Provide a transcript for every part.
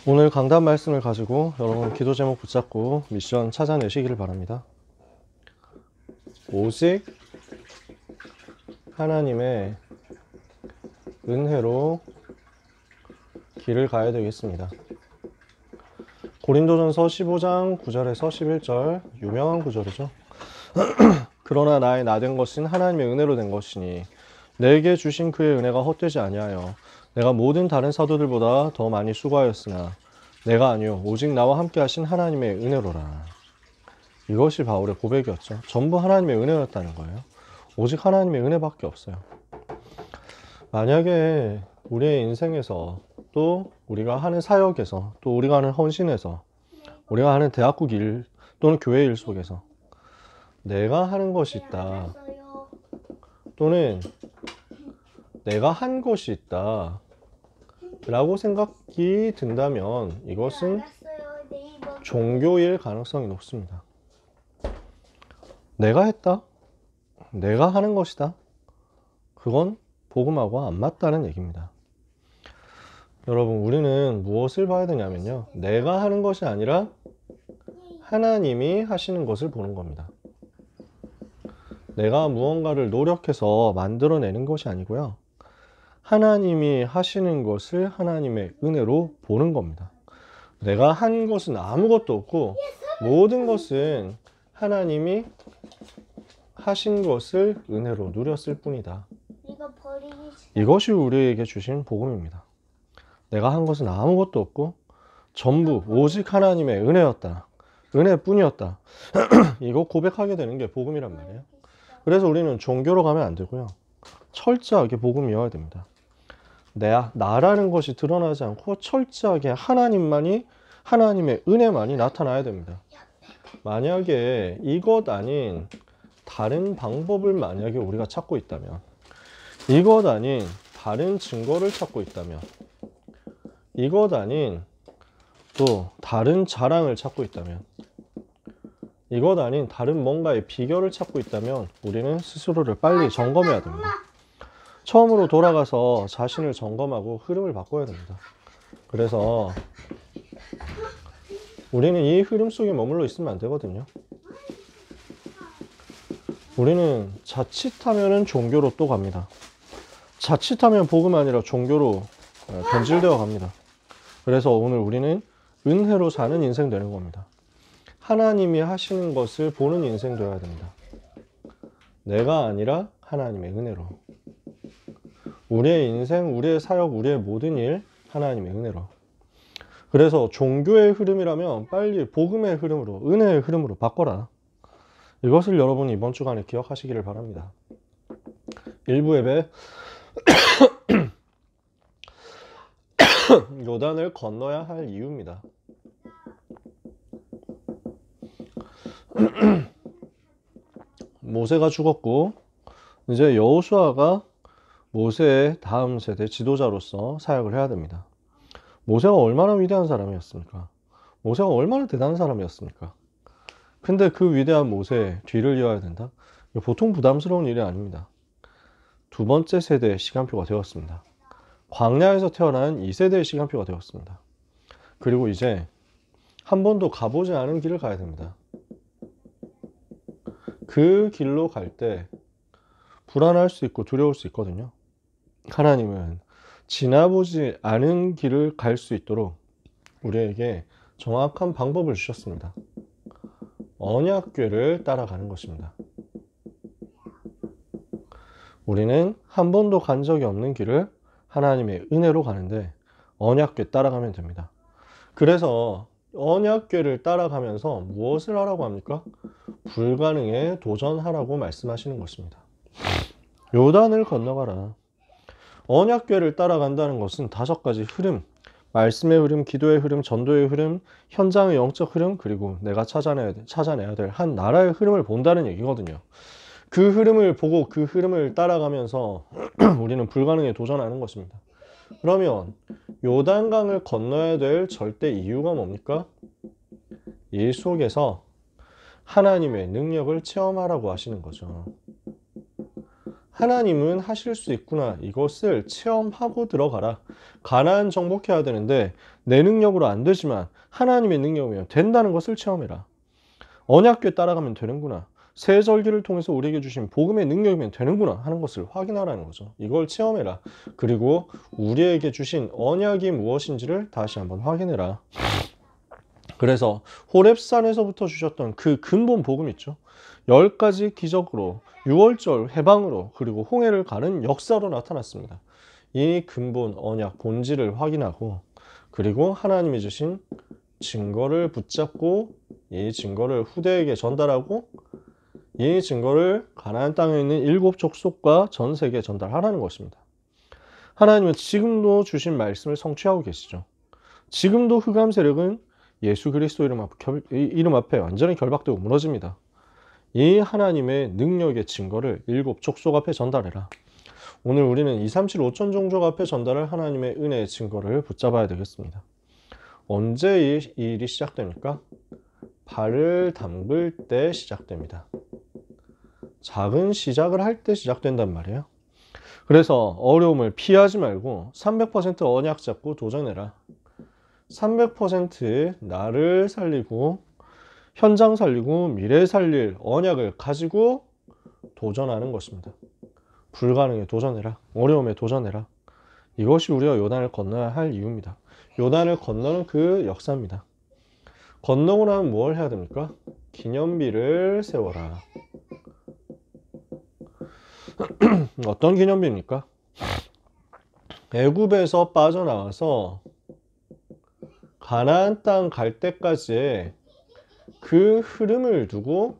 오늘 강단 말씀을 가지고 여러분 기도 제목 붙잡고 미션 찾아내시기를 바랍니다. 오직 하나님의 은혜로 길을 가야 되겠습니다. 고린도전서 15장 9절에서 11절 유명한 구절이죠. 그러나 나의 나된 것은 하나님의 은혜로 된 것이니 내게 주신 그의 은혜가 헛되지 아니하여 내가 모든 다른 사도들보다 더 많이 수고하였으나 내가 아니요 오직 나와 함께 하신 하나님의 은혜로라. 이것이 바울의 고백이었죠. 전부 하나님의 은혜였다는 거예요. 오직 하나님의 은혜밖에 없어요. 만약에 우리의 인생에서 또 우리가 하는 사역에서 또 우리가 하는 헌신에서 우리가 하는 대학국 일 또는 교회 일 속에서 내가 하는 것이 있다 또는 내가 한 것이 있다 라고 생각이 든다면 이것은 종교일 가능성이 높습니다. 내가 했다, 내가 하는 것이다, 그건 복음하고 안 맞다는 얘기입니다. 여러분, 우리는 무엇을 봐야 되냐면요, 내가 하는 것이 아니라 하나님이 하시는 것을 보는 겁니다. 내가 무언가를 노력해서 만들어내는 것이 아니고요, 하나님이 하시는 것을 하나님의 은혜로 보는 겁니다. 내가 한 것은 아무것도 없고 모든 것은 하나님이 하신 것을 은혜로 누렸을 뿐이다. 이것이 우리에게 주신 복음입니다. 내가 한 것은 아무것도 없고 전부 오직 하나님의 은혜였다, 은혜뿐이었다. 이거 고백하게 되는 게 복음이란 말이에요. 그래서 우리는 종교로 가면 안 되고요, 철저하게 복음이어야 됩니다. 나라는 것이 드러나지 않고 철저하게 하나님만이, 하나님의 은혜만이 나타나야 됩니다. 만약에 이것 아닌 다른 방법을 만약에 우리가 찾고 있다면, 이것 아닌 다른 증거를 찾고 있다면, 이것 아닌 또 다른 자랑을 찾고 있다면, 이것 아닌 다른 뭔가의 비결을 찾고 있다면 우리는 스스로를 빨리 점검해야 됩니다. 처음으로 돌아가서 자신을 점검하고 흐름을 바꿔야 됩니다. 그래서 우리는 이 흐름 속에 머물러 있으면 안 되거든요. 우리는 자칫하면 종교로 또 갑니다. 자칫하면 복음 아니라 종교로 변질되어 갑니다. 그래서 오늘 우리는 은혜로 사는 인생 되는 겁니다. 하나님이 하시는 것을 보는 인생 되어야 됩니다. 내가 아니라 하나님의 은혜로. 우리의 인생, 우리의 사역, 우리의 모든 일 하나님의 은혜로. 그래서 종교의 흐름이라면 빨리 복음의 흐름으로, 은혜의 흐름으로 바꿔라. 이것을 여러분이 이번 주간에 기억하시기를 바랍니다. 일부 예배 요단을 건너야 할 이유입니다. 모세가 죽었고 이제 여호수아가 모세의 다음 세대 지도자로서 사역을 해야 됩니다. 모세가 얼마나 위대한 사람이었습니까? 모세가 얼마나 대단한 사람이었습니까? 근데 그 위대한 모세의 뒤를 이어야 된다? 이거 보통 부담스러운 일이 아닙니다. 두 번째 세대의 시간표가 되었습니다. 광야에서 태어난 2세대의 시간표가 되었습니다. 그리고 이제 한 번도 가보지 않은 길을 가야 됩니다. 그 길로 갈 때 불안할 수 있고 두려울 수 있거든요. 하나님은 지나보지 않은 길을 갈 수 있도록 우리에게 정확한 방법을 주셨습니다. 언약궤를 따라가는 것입니다. 우리는 한 번도 간 적이 없는 길을 하나님의 은혜로 가는데 언약궤 따라가면 됩니다. 그래서 언약궤를 따라가면서 무엇을 하라고 합니까? 불가능에 도전하라고 말씀하시는 것입니다. 요단을 건너가라. 언약궤를 따라간다는 것은 5가지 흐름, 말씀의 흐름, 기도의 흐름, 전도의 흐름, 현장의 영적 흐름, 그리고 내가 찾아내야 될 한 나라의 흐름을 본다는 얘기거든요. 그 흐름을 보고 그 흐름을 따라가면서 우리는 불가능에 도전하는 것입니다. 그러면 요단강을 건너야 될 절대 이유가 뭡니까? 이 속에서 하나님의 능력을 체험하라고 하시는 거죠. 하나님은 하실 수 있구나. 이것을 체험하고 들어가라. 가나안 정복해야 되는데 내 능력으로 안 되지만 하나님의 능력이면 된다는 것을 체험해라. 언약궤 따라가면 되는구나. 새 절기를 통해서 우리에게 주신 복음의 능력이면 되는구나 하는 것을 확인하라는 거죠. 이걸 체험해라. 그리고 우리에게 주신 언약이 무엇인지를 다시 한번 확인해라. 그래서 호렙산에서부터 주셨던 그 근본 복음 있죠. 10가지 기적으로 6월절 해방으로 그리고 홍해를 가는 역사로 나타났습니다. 이 근본 언약 본질을 확인하고 그리고 하나님이 주신 증거를 붙잡고 이 증거를 후대에게 전달하고 이 증거를 가나안 땅에 있는 7 족속과 전 세계에 전달하라는 것입니다. 하나님은 지금도 주신 말씀을 성취하고 계시죠. 지금도 흑암 세력은 예수 그리스도 이름 앞에 완전히 결박되고 무너집니다. 이 하나님의 능력의 증거를 7 족속 앞에 전달해라. 오늘 우리는 237 5천 종족 앞에 전달할 하나님의 은혜의 증거를 붙잡아야 되겠습니다. 언제 이 일이 시작됩니까? 발을 담글 때 시작됩니다. 작은 시작을 할 때 시작된단 말이에요. 그래서 어려움을 피하지 말고 300% 언약 잡고 도전해라. 300% 나를 살리고 현장 살리고 미래 살릴 언약을 가지고 도전하는 것입니다. 불가능에 도전해라. 어려움에 도전해라. 이것이 우리가 요단을 건너야 할 이유입니다. 요단을 건너는 그 역사입니다. 건너고 나면 뭘 해야 됩니까? 기념비를 세워라. 어떤 기념비입니까? 애굽에서 빠져나와서 가나안 땅 갈 때까지의 그 흐름을 두고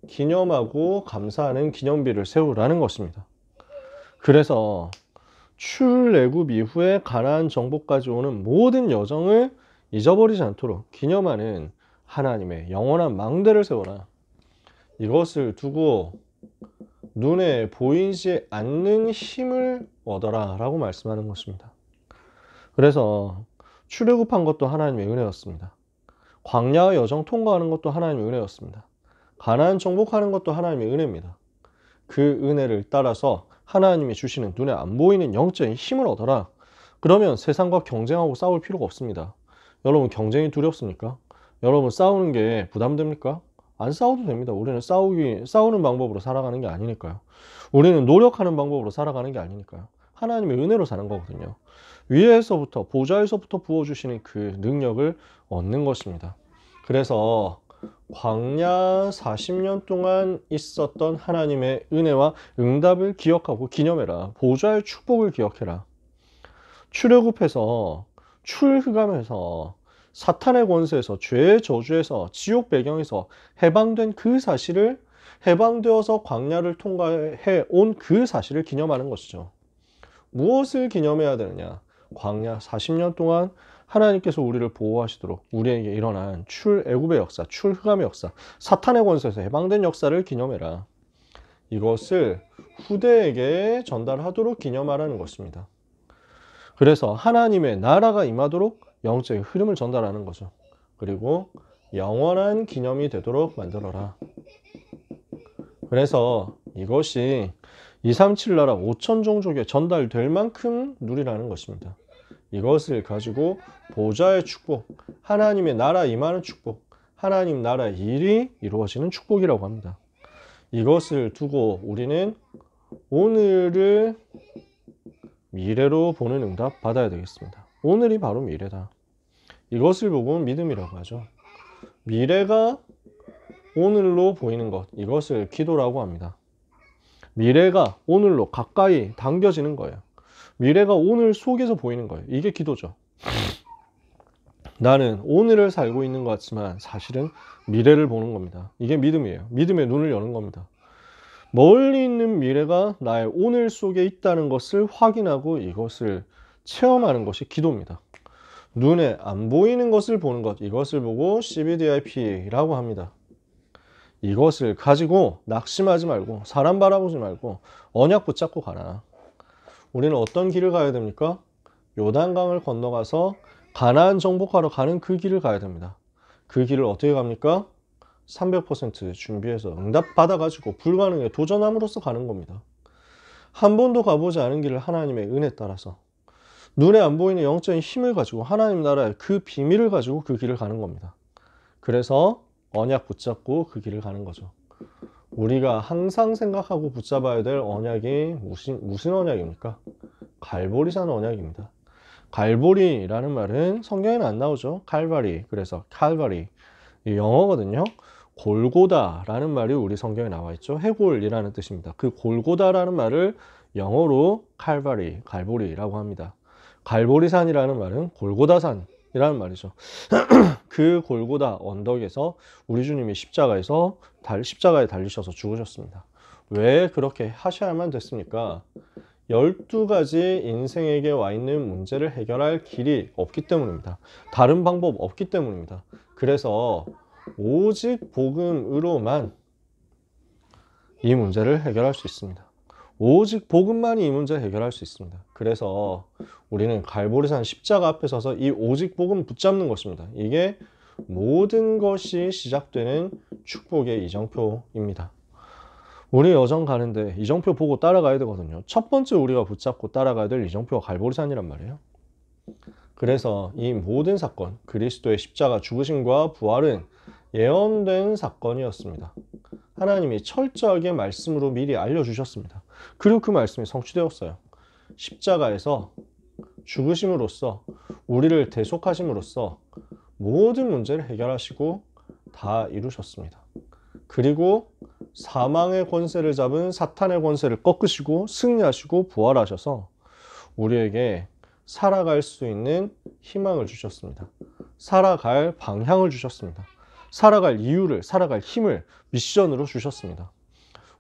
기념하고 감사하는 기념비를 세우라는 것입니다. 그래서 출애굽 이후에 가나안 정복까지 오는 모든 여정을 잊어버리지 않도록 기념하는 하나님의 영원한 망대를 세워라. 이것을 두고 눈에 보이지 않는 힘을 얻어라 라고 말씀하는 것입니다. 그래서 출애굽한 것도 하나님의 은혜였습니다. 광야 여정 통과하는 것도 하나님의 은혜였습니다. 가나안 정복하는 것도 하나님의 은혜입니다. 그 은혜를 따라서 하나님이 주시는 눈에 안 보이는 영적인 힘을 얻어라. 그러면 세상과 경쟁하고 싸울 필요가 없습니다. 여러분 경쟁이 두렵습니까? 여러분 싸우는 게 부담됩니까? 안 싸워도 됩니다. 우리는 싸우는 방법으로 살아가는 게 아니니까요. 우리는 노력하는 방법으로 살아가는 게 아니니까요. 하나님의 은혜로 사는 거거든요. 위에서부터 보좌에서부터 부어주시는 그 능력을 얻는 것입니다. 그래서 광야 40년 동안 있었던 하나님의 은혜와 응답을 기억하고 기념해라. 보좌의 축복을 기억해라. 출애굽해서 출흑암에서 사탄의 권세에서 죄의 저주에서 지옥 배경에서 해방된 그 사실을 해방되어서 광야를 통과해 온 그 사실을 기념하는 것이죠. 무엇을 기념해야 되느냐? 광야 40년 동안 하나님께서 우리를 보호하시도록 우리에게 일어난 출애굽의 역사, 출흑암의 역사, 사탄의 권세에서 해방된 역사를 기념해라. 이것을 후대에게 전달하도록 기념하라는 것입니다. 그래서 하나님의 나라가 임하도록 영적인 흐름을 전달하는 거죠. 그리고 영원한 기념이 되도록 만들어라. 그래서 이것이 237 나라 5천 종족에 전달될 만큼 누리라는 것입니다. 이것을 가지고 보좌의 축복, 하나님의 나라 임하는 축복, 하나님 나라 일이 이루어지는 축복이라고 합니다. 이것을 두고 우리는 오늘을 미래로 보는 응답 받아야 되겠습니다. 오늘이 바로 미래다. 이것을 보고 믿음이라고 하죠. 미래가 오늘로 보이는 것, 이것을 기도라고 합니다. 미래가 오늘로 가까이 당겨지는 거예요. 미래가 오늘 속에서 보이는 거예요. 이게 기도죠. 나는 오늘을 살고 있는 것 같지만 사실은 미래를 보는 겁니다. 이게 믿음이에요. 믿음의 눈을 여는 겁니다. 멀리 있는 미래가 나의 오늘 속에 있다는 것을 확인하고 이것을 체험하는 것이 기도입니다. 눈에 안 보이는 것을 보는 것, 이것을 보고 CBDIP라고 합니다. 이것을 가지고 낙심하지 말고 사람 바라보지 말고 언약 붙잡고 가라. 우리는 어떤 길을 가야 됩니까? 요단강을 건너가서 가나안 정복하러 가는 그 길을 가야 됩니다. 그 길을 어떻게 갑니까? 300% 준비해서 응답 받아가지고 불가능에 도전함으로써 가는 겁니다. 한 번도 가보지 않은 길을 하나님의 은혜 따라서 눈에 안 보이는 영적인 힘을 가지고 하나님 나라의 그 비밀을 가지고 그 길을 가는 겁니다. 그래서 언약 붙잡고 그 길을 가는 거죠. 우리가 항상 생각하고 붙잡아야 될 언약이 무슨 언약입니까? 갈보리산 언약입니다. 갈보리라는 말은 성경에는 안 나오죠. 칼바리. 그래서 칼바리. 이 영어거든요. 골고다라는 말이 우리 성경에 나와 있죠. 해골이라는 뜻입니다. 그 골고다라는 말을 영어로 칼바리, 갈보리라고 합니다. 갈보리산이라는 말은 골고다산이라는 말이죠. 그 골고다 언덕에서 우리 주님이 십자가에 달리셔서 죽으셨습니다. 왜 그렇게 하셔야만 됐습니까? 12가지 인생에게 와 있는 문제를 해결할 길이 없기 때문입니다. 다른 방법 없기 때문입니다. 그래서 오직 복음으로만 이 문제를 해결할 수 있습니다. 오직 복음만이 이 문제를 해결할 수 있습니다. 그래서 우리는 갈보리산 십자가 앞에 서서 이 오직 복음 붙잡는 것입니다. 이게 모든 것이 시작되는 축복의 이정표입니다. 우리 여정 가는데 이정표 보고 따라가야 되거든요. 첫 번째 우리가 붙잡고 따라가야 될 이정표가 갈보리산이란 말이에요. 그래서 이 모든 사건, 그리스도의 십자가 죽으심과 부활은 예언된 사건이었습니다. 하나님이 철저하게 말씀으로 미리 알려주셨습니다. 그리고 그 말씀이 성취되었어요. 십자가에서 죽으심으로써 우리를 대속하심으로써 모든 문제를 해결하시고 다 이루셨습니다. 그리고 사망의 권세를 잡은 사탄의 권세를 꺾으시고 승리하시고 부활하셔서 우리에게 살아갈 수 있는 희망을 주셨습니다. 살아갈 방향을 주셨습니다. 살아갈 이유를, 살아갈 힘을 미션으로 주셨습니다.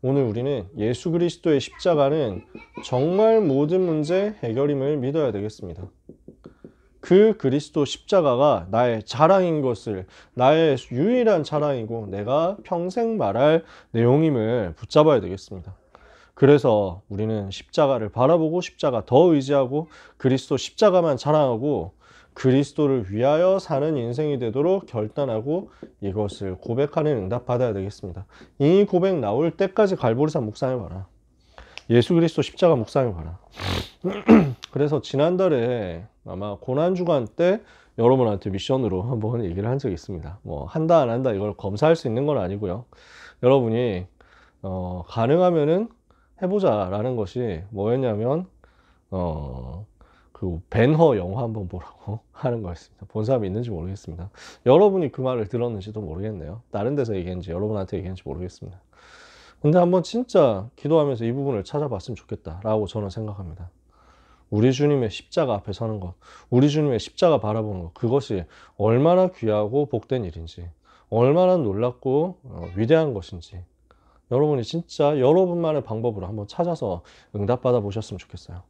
오늘 우리는 예수 그리스도의 십자가는 정말 모든 문제 해결임을 믿어야 되겠습니다. 그 그리스도 십자가가 나의 자랑인 것을, 나의 유일한 자랑이고 내가 평생 말할 내용임을 붙잡아야 되겠습니다. 그래서 우리는 십자가를 바라보고 십자가 더 의지하고 그리스도 십자가만 자랑하고 그리스도를 위하여 사는 인생이 되도록 결단하고 이것을 고백하는 응답받아야 되겠습니다. 이 고백 나올 때까지 갈보리산 묵상해봐라. 예수 그리스도 십자가 묵상해봐라. 그래서 지난달에 아마 고난주간 때 여러분한테 미션으로 한번 얘기를 한 적이 있습니다. 뭐 한다 안 한다 이걸 검사할 수 있는 건 아니고요. 여러분이 가능하면은 해보자 라는 것이 뭐였냐면 그 벤허 영화 한번 보라고 하는 거였습니다. 본 사람이 있는지 모르겠습니다. 여러분이 그 말을 들었는지도 모르겠네요. 다른 데서 얘기했는지 여러분한테 얘기했는지 모르겠습니다. 근데 한번 진짜 기도하면서 이 부분을 찾아봤으면 좋겠다 라고 저는 생각합니다. 우리 주님의 십자가 앞에 서는 것, 우리 주님의 십자가 바라보는 것, 그것이 얼마나 귀하고 복된 일인지, 얼마나 놀랍고 위대한 것인지 여러분이 진짜 여러분만의 방법으로 한번 찾아서 응답받아 보셨으면 좋겠어요.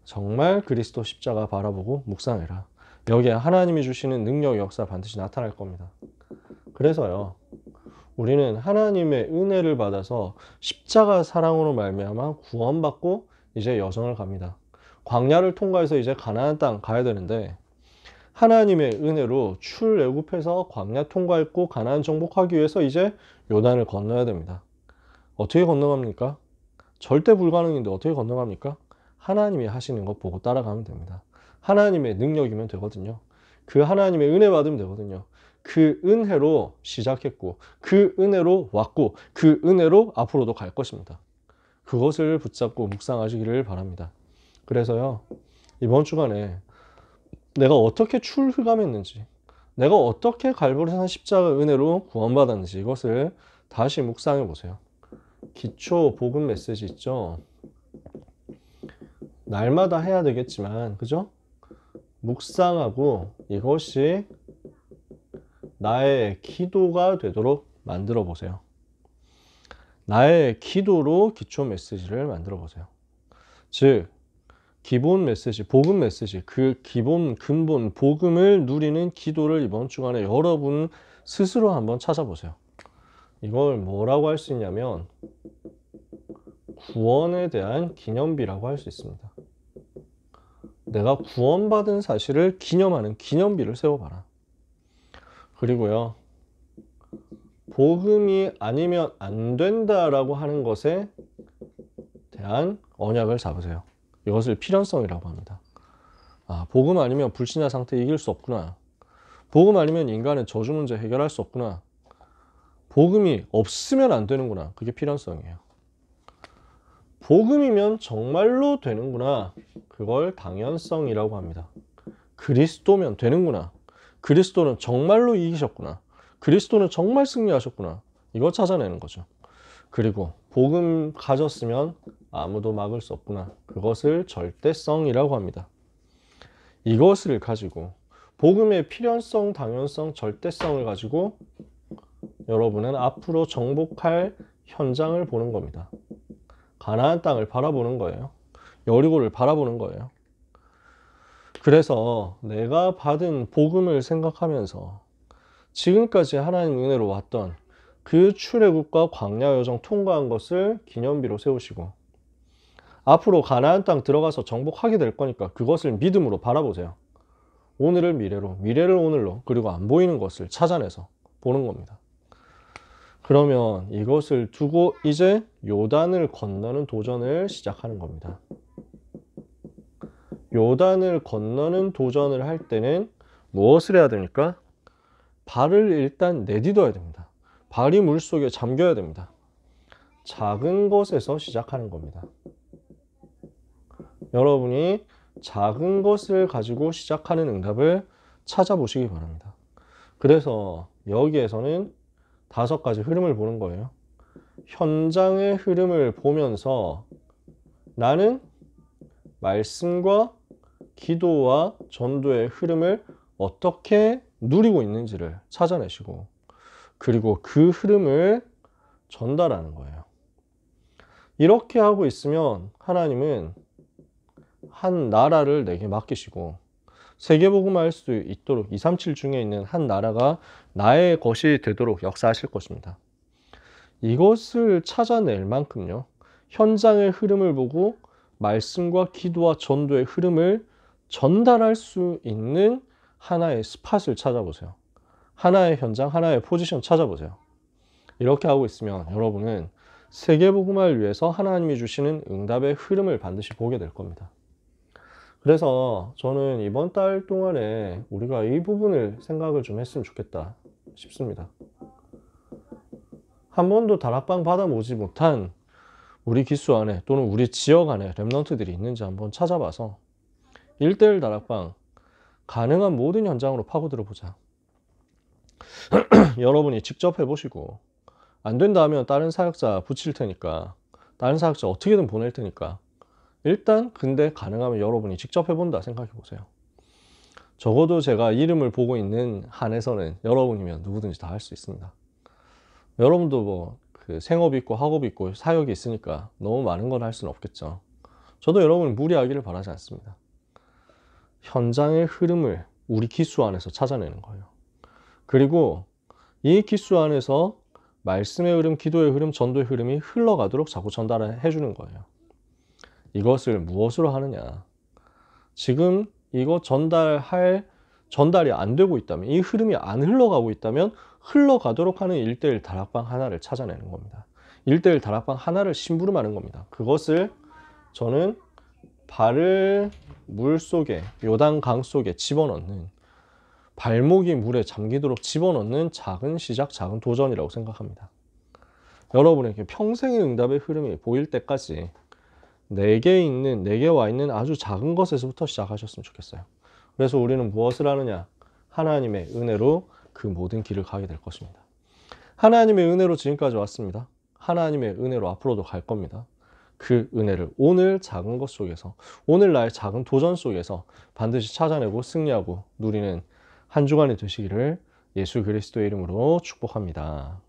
정말 그리스도 십자가 바라보고 묵상해라. 여기에 하나님이 주시는 능력 역사 반드시 나타날 겁니다. 그래서요, 우리는 하나님의 은혜를 받아서 십자가 사랑으로 말미암아 구원받고 이제 여정을 갑니다. 광야를 통과해서 이제 가나안 땅 가야 되는데 하나님의 은혜로 출애굽해서 광야 통과했고 가나안 정복하기 위해서 이제 요단을 건너야 됩니다. 어떻게 건너갑니까? 절대 불가능인데 어떻게 건너갑니까? 하나님이 하시는 것 보고 따라가면 됩니다. 하나님의 능력이면 되거든요. 그 하나님의 은혜 받으면 되거든요. 그 은혜로 시작했고 그 은혜로 왔고 그 은혜로 앞으로도 갈 것입니다. 그것을 붙잡고 묵상하시기를 바랍니다. 그래서요, 이번 주간에 내가 어떻게 출흑암했는지, 내가 어떻게 갈보리산 십자가 은혜로 구원받았는지 이것을 다시 묵상해 보세요. 기초 복음 메시지 있죠? 날마다 해야 되겠지만, 그죠? 묵상하고 이것이 나의 기도가 되도록 만들어 보세요. 나의 기도로 기초 메시지를 만들어 보세요. 즉, 기본 메시지, 복음 메시지, 그 기본 근본 복음을 누리는 기도를 이번 주간에 여러분 스스로 한번 찾아보세요. 이걸 뭐라고 할 수 있냐면 구원에 대한 기념비라고 할 수 있습니다. 내가 구원받은 사실을 기념하는 기념비를 세워봐라. 그리고요, 복음이 아니면 안 된다라고 하는 것에 대한 언약을 잡으세요. 이것을 필연성이라고 합니다. 아, 복음 아니면 불신자 상태 이길 수 없구나. 복음 아니면 인간은 저주 문제 해결할 수 없구나. 복음이 없으면 안 되는구나. 그게 필연성이에요. 복음이면 정말로 되는구나. 그걸 당연성이라고 합니다. 그리스도면 되는구나. 그리스도는 정말로 이기셨구나. 그리스도는 정말 승리하셨구나. 이거 찾아내는 거죠. 그리고 복음 가졌으면 아무도 막을 수 없구나. 그것을 절대성이라고 합니다. 이것을 가지고 복음의 필연성, 당연성, 절대성을 가지고 여러분은 앞으로 정복할 현장을 보는 겁니다. 가나안 땅을 바라보는 거예요. 여리고를 바라보는 거예요. 그래서 내가 받은 복음을 생각하면서 지금까지 하나님 은혜로 왔던 그 출애굽과 광야 여정 통과한 것을 기념비로 세우시고 앞으로 가나안 땅 들어가서 정복하게 될 거니까 그것을 믿음으로 바라보세요. 오늘을 미래로, 미래를 오늘로, 그리고 안 보이는 것을 찾아내서 보는 겁니다. 그러면 이것을 두고 이제 요단을 건너는 도전을 시작하는 겁니다. 요단을 건너는 도전을 할 때는 무엇을 해야 됩니까? 발을 일단 내딛어야 됩니다. 발이 물속에 잠겨야 됩니다. 작은 것에서 시작하는 겁니다. 여러분이 작은 것을 가지고 시작하는 응답을 찾아보시기 바랍니다. 그래서 여기에서는 5가지 흐름을 보는 거예요. 현장의 흐름을 보면서 나는 말씀과 기도와 전도의 흐름을 어떻게 누리고 있는지를 찾아내시고 그리고 그 흐름을 전달하는 거예요. 이렇게 하고 있으면 하나님은 한 나라를 내게 맡기시고 세계복음화할 수 있도록 237 중에 있는 한 나라가 나의 것이 되도록 역사하실 것입니다. 이것을 찾아낼 만큼요. 현장의 흐름을 보고 말씀과 기도와 전도의 흐름을 전달할 수 있는 하나의 스팟을 찾아보세요. 하나의 현장, 하나의 포지션 찾아보세요. 이렇게 하고 있으면 여러분은 세계복음화를 위해서 하나님이 주시는 응답의 흐름을 반드시 보게 될 겁니다. 그래서 저는 이번 달 동안에 우리가 이 부분을 생각을 좀 했으면 좋겠다 싶습니다. 한 번도 다락방 받아보지 못한 우리 기수 안에 또는 우리 지역 안에 랩런트들이 있는지 한번 찾아봐서 1:1 다락방 가능한 모든 현장으로 파고들어 보자. 여러분이 직접 해보시고 안 된다 하면 다른 사역자 붙일 테니까 다른 사역자 어떻게든 보낼 테니까 일단 근데 가능하면 여러분이 직접 해본다 생각해 보세요. 적어도 제가 이름을 보고 있는 한에서는 여러분이면 누구든지 다 할 수 있습니다. 여러분도 뭐 그 생업이 있고 학업이 있고 사역이 있으니까 너무 많은 걸 할 수는 없겠죠. 저도 여러분이 무리하기를 바라지 않습니다. 현장의 흐름을 우리 기수 안에서 찾아내는 거예요. 그리고 이 기수 안에서 말씀의 흐름, 기도의 흐름, 전도의 흐름이 흘러가도록 자꾸 전달해 주는 거예요. 이것을 무엇으로 하느냐? 지금 이거 전달이 안 되고 있다면, 이 흐름이 안 흘러가고 있다면 흘러가도록 하는 1:1 다락방 하나를 찾아내는 겁니다. 1:1 다락방 하나를 심부름하는 겁니다. 그것을 저는 발을 물 속에, 요단강 속에 집어넣는, 발목이 물에 잠기도록 집어넣는 작은 시작, 작은 도전이라고 생각합니다. 여러분에게 평생의 응답의 흐름이 보일 때까지 내게 와 있는 아주 작은 것에서부터 시작하셨으면 좋겠어요. 그래서 우리는 무엇을 하느냐? 하나님의 은혜로 그 모든 길을 가게 될 것입니다. 하나님의 은혜로 지금까지 왔습니다. 하나님의 은혜로 앞으로도 갈 겁니다. 그 은혜를 오늘 작은 것 속에서, 오늘 나의 작은 도전 속에서 반드시 찾아내고 승리하고 누리는 한 주간이 되시기를 예수 그리스도의 이름으로 축복합니다.